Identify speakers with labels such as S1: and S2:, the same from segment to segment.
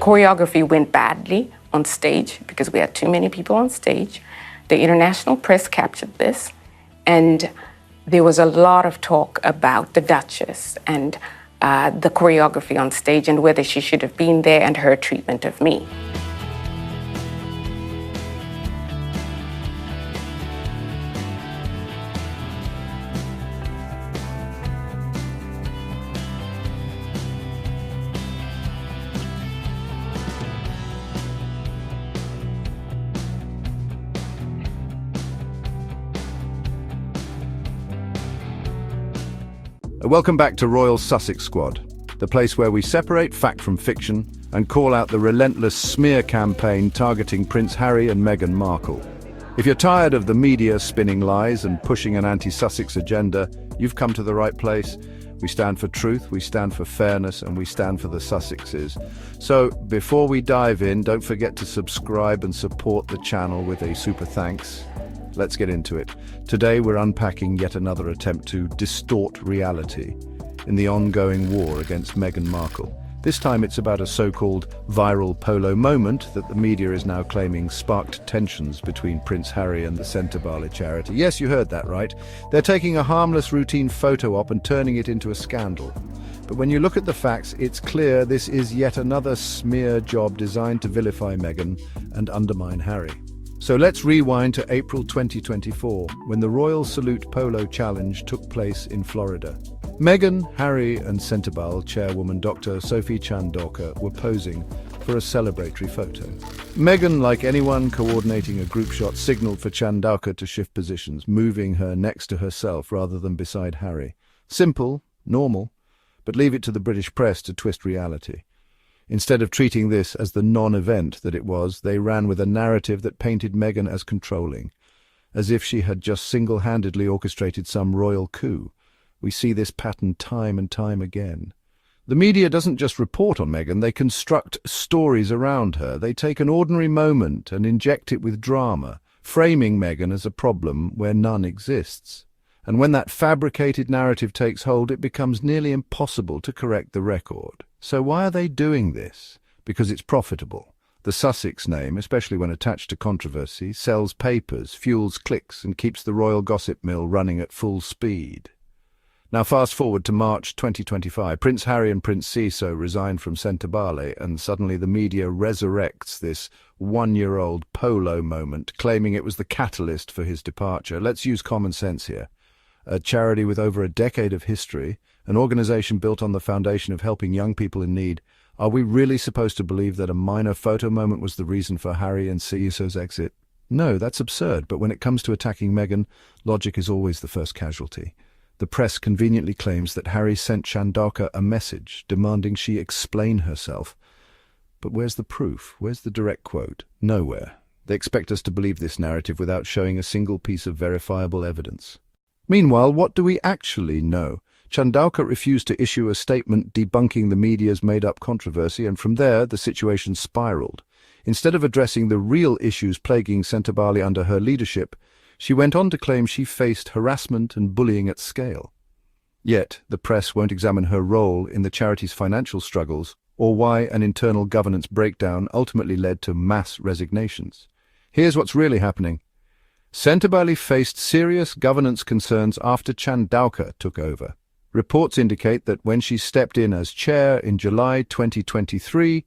S1: choreography went badly on stage because we had too many people on stage. The international press captured this, and there was a lot of talk about the Duchess and the choreography on stage and whether she should have been there and her treatment of me.
S2: Welcome back to Royal Sussex Squad, the place where we separate fact from fiction and call out the relentless smear campaign targeting Prince Harry and Meghan Markle. If you're tired of the media spinning lies and pushing an anti-Sussex agenda, you've come to the right place. We stand for truth, we stand for fairness, and we stand for the Sussexes. So, before we dive in, don't forget to subscribe and support the channel with a super thanks. Let's get into it. Today we're unpacking yet another attempt to distort reality in the ongoing war against Meghan Markle. This time it's about a so-called viral Polo moment that the media is now claiming sparked tensions between Prince Harry and the Sentebale charity. Yes, you heard that right. They're taking a harmless routine photo op and turning it into a scandal. But when you look at the facts, it's clear this is yet another smear job designed to vilify Meghan and undermine Harry. So let's rewind to April 2024, when the Royal Salute Polo Challenge took place in Florida. Meghan, Harry and Sentebale Chairwoman Dr. Sophie Chandauka were posing for a celebratory photo. Meghan, like anyone coordinating a group shot, signaled for Chandauka to shift positions, moving her next to herself rather than beside Harry. Simple, normal, but leave it to the British press to twist reality. Instead of treating this as the non-event that it was, they ran with a narrative that painted Meghan as controlling, as if she had just single-handedly orchestrated some royal coup. We see this pattern time and time again. The media doesn't just report on Meghan, they construct stories around her. They take an ordinary moment and inject it with drama, framing Meghan as a problem where none exists. And when that fabricated narrative takes hold, it becomes nearly impossible to correct the record. So why are they doing this? Because it's profitable. The Sussex name, especially when attached to controversy, sells papers, fuels clicks, and keeps the royal gossip mill running at full speed. Now fast forward to March 2025. Prince Harry and Prince Ciso resigned from Sentebale, and suddenly the media resurrects this one-year-old Polo moment, claiming it was the catalyst for his departure. Let's use common sense here. A charity with over a decade of history, an organization built on the foundation of helping young people in need. Are we really supposed to believe that a minor photo moment was the reason for Harry and Ciso's exit? No, that's absurd, but when it comes to attacking Meghan, logic is always the first casualty. The press conveniently claims that Harry sent Chandauka a message demanding she explain herself. But where's the proof? Where's the direct quote? Nowhere. They expect us to believe this narrative without showing a single piece of verifiable evidence. Meanwhile, what do we actually know? Chandauka refused to issue a statement debunking the media's made-up controversy, and from there the situation spiraled. Instead of addressing the real issues plaguing Sentebale under her leadership, she went on to claim she faced harassment and bullying at scale. Yet, the press won't examine her role in the charity's financial struggles or why an internal governance breakdown ultimately led to mass resignations. Here's what's really happening. Sentebale faced serious governance concerns after Chandauka took over. Reports indicate that when she stepped in as chair in July 2023,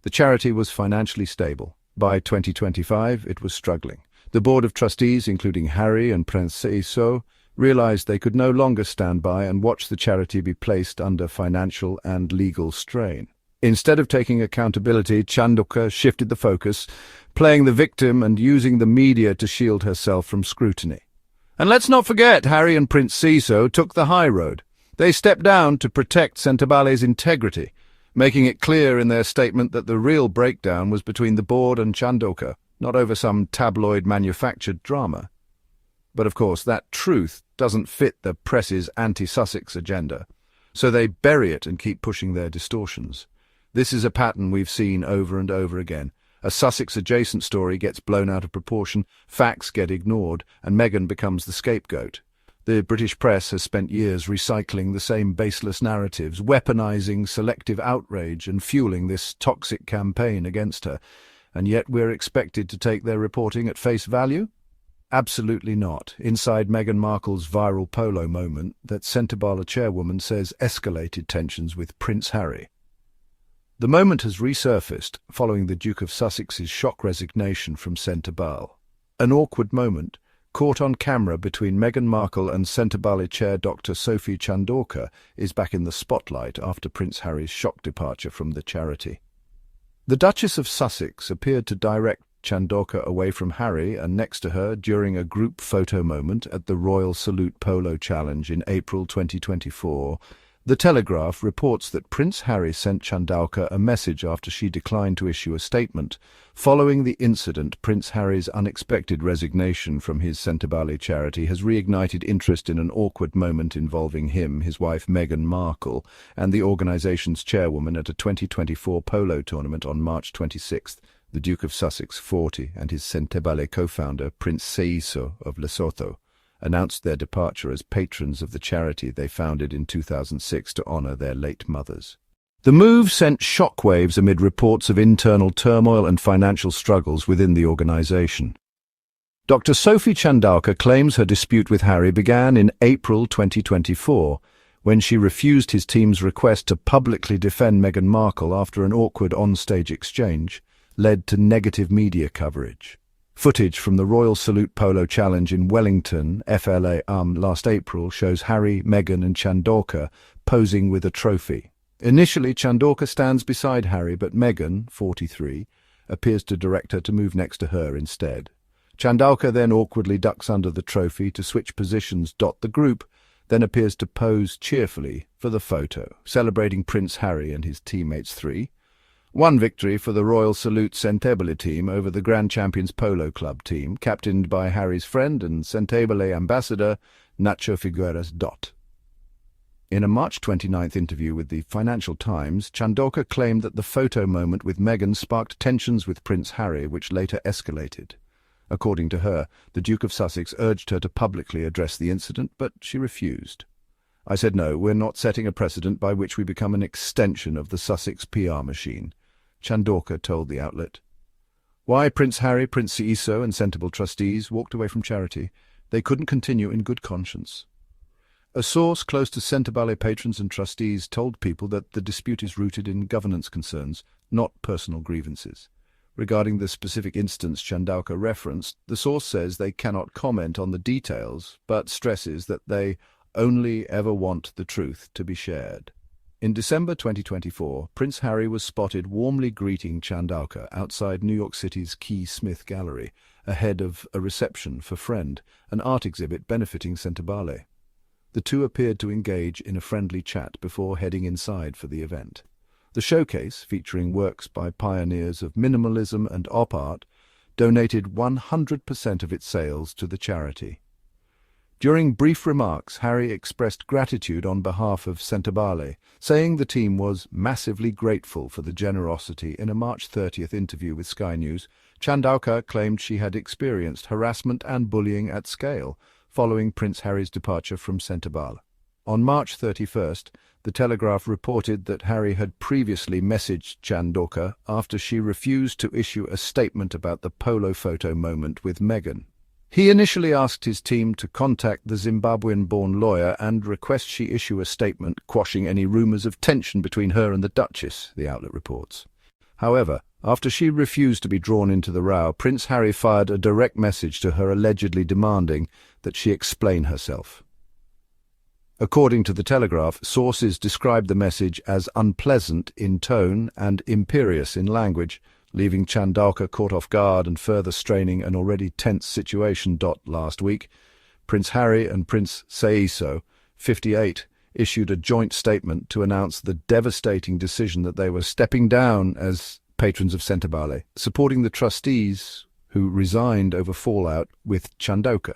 S2: the charity was financially stable. By 2025, it was struggling. The board of trustees, including Harry and Prince Ciso, realized they could no longer stand by and watch the charity be placed under financial and legal strain. Instead of taking accountability, Chandauka shifted the focus, playing the victim and using the media to shield herself from scrutiny. And let's not forget, Harry and Prince Ciso took the high road. They stepped down to protect Sentebale's integrity, making it clear in their statement that the real breakdown was between the board and Chandauka, not over some tabloid-manufactured drama. But of course, that truth doesn't fit the press's anti-Sussex agenda, so they bury it and keep pushing their distortions. This is a pattern we've seen over and over again. A Sussex-adjacent story gets blown out of proportion, facts get ignored, and Meghan becomes the scapegoat. The British press has spent years recycling the same baseless narratives, weaponizing selective outrage and fueling this toxic campaign against her. And yet we're expected to take their reporting at face value? Absolutely not. Inside Meghan Markle's viral Polo moment, that Sentebale chairwoman says escalated tensions with Prince Harry. The moment has resurfaced following the Duke of Sussex's shock resignation from Sentebale. An awkward moment, caught on camera between Meghan Markle and Sentebale chair Dr. Sophie Chandorka, is back in the spotlight after Prince Harry's shock departure from the charity. The Duchess of Sussex appeared to direct Chandorka away from Harry and next to her during a group photo moment at the Royal Salute Polo Challenge in April 2024. The Telegraph reports that Prince Harry sent Chandorka a message after she declined to issue a statement. Following the incident, Prince Harry's unexpected resignation from his Sentebale charity has reignited interest in an awkward moment involving him, his wife Meghan Markle, and the organisation's chairwoman at a 2024 polo tournament on March 26th. The Duke of Sussex, 40, and his Sentebale co-founder, Prince Seiso of Lesotho, announced their departure as patrons of the charity they founded in 2006 to honour their late mothers. The move sent shockwaves amid reports of internal turmoil and financial struggles within the organisation. Dr. Sophie Chandorka claims her dispute with Harry began in April 2024, when she refused his team's request to publicly defend Meghan Markle after an awkward on-stage exchange led to negative media coverage. Footage from the Royal Salute Polo Challenge in Wellington, FLA last April shows Harry, Meghan and Chandorka posing with a trophy. Initially, Chandorka stands beside Harry, but Meghan, 43, appears to direct her to move next to her instead. Chandorka then awkwardly ducks under the trophy to switch positions. The group then appears to pose cheerfully for the photo, celebrating Prince Harry and his teammates. 3. One victory for the Royal Salute Sentebale team over the Grand Champions Polo Club team, captained by Harry's friend and Sentebale ambassador, Nacho Figueras. In a March 29th interview with the Financial Times, Chandorka claimed that the photo moment with Meghan sparked tensions with Prince Harry, which later escalated. According to her, the Duke of Sussex urged her to publicly address the incident, but she refused. "I said no, we're not setting a precedent by which we become an extension of the Sussex PR machine," Chandorka told the outlet. Why Prince Harry, Prince Seiso and Sentebale trustees walked away from charity? They couldn't continue in good conscience. A source close to Sentebale patrons and trustees told People that the dispute is rooted in governance concerns, not personal grievances. Regarding the specific instance Chandorka referenced, the source says they cannot comment on the details, but stresses that they only ever want the truth to be shared. In December 2024, Prince Harry was spotted warmly greeting Chandorka outside New York City's Key Smith Gallery, ahead of a reception for Friend, an art exhibit benefiting Sentebale. The two appeared to engage in a friendly chat before heading inside for the event. The showcase, featuring works by pioneers of minimalism and op art, donated 100% of its sales to the charity. During brief remarks, Harry expressed gratitude on behalf of Sentebale, saying the team was massively grateful for the generosity. In a March 30th interview with Sky News, Chandorka claimed she had experienced harassment and bullying at scale following Prince Harry's departure from Sentebale. On March 31st, the Telegraph reported that Harry had previously messaged Chandorka after she refused to issue a statement about the polo photo moment with Meghan. He initially asked his team to contact the Zimbabwean-born lawyer and request she issue a statement quashing any rumours of tension between her and the Duchess, the outlet reports. However, after she refused to be drawn into the row, Prince Harry fired a direct message to her allegedly demanding that she explain herself. According to the Telegraph, sources described the message as unpleasant in tone and imperious in language, leaving Chandorka caught off guard and further straining an already tense situation. Last week, Prince Harry and Prince Seiso, 58, issued a joint statement to announce the devastating decision that they were stepping down as patrons of Sentebale, supporting the trustees who resigned over fallout with Chandorka.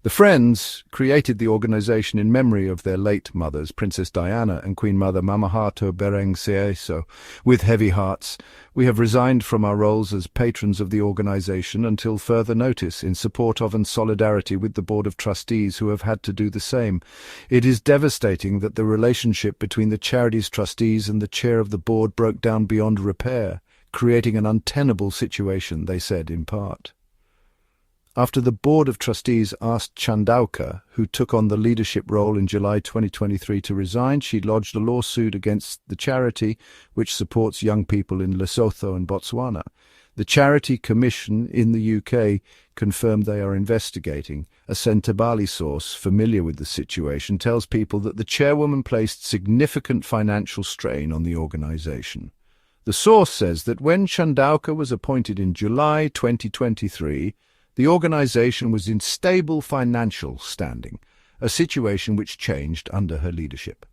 S2: The Friends created the organisation in memory of their late mothers, Princess Diana and Queen Mother Mamahato Berengseaso. With heavy hearts, we have resigned from our roles as patrons of the organisation until further notice, in support of and solidarity with the Board of Trustees who have had to do the same. It is devastating that the relationship between the charity's trustees and the chair of the board broke down beyond repair, creating an untenable situation, they said in part. After the Board of Trustees asked Chandauka, who took on the leadership role in July 2023, to resign, she lodged a lawsuit against the charity, which supports young people in Lesotho and Botswana. The Charity Commission in the UK confirmed they are investigating. A Sentebale source familiar with the situation tells people that the chairwoman placed significant financial strain on the organisation. The source says that when Chandauka was appointed in July 2023, the organisation was in stable financial standing, a situation which changed under her leadership.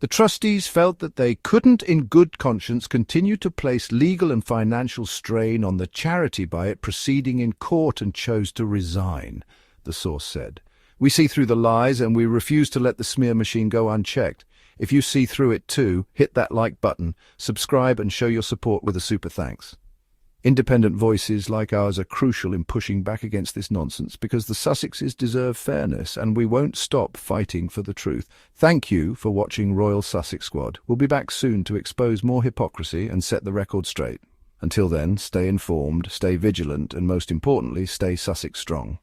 S2: The trustees felt that they couldn't in good conscience continue to place legal and financial strain on the charity by it proceeding in court and chose to resign, the source said. We see through the lies and we refuse to let the smear machine go unchecked. If you see through it too, hit that like button, subscribe and show your support with a super thanks. Independent voices like ours are crucial in pushing back against this nonsense because the Sussexes deserve fairness and we won't stop fighting for the truth. Thank you for watching Royal Sussex Squad. We'll be back soon to expose more hypocrisy and set the record straight. Until then, stay informed, stay vigilant and most importantly, stay Sussex strong.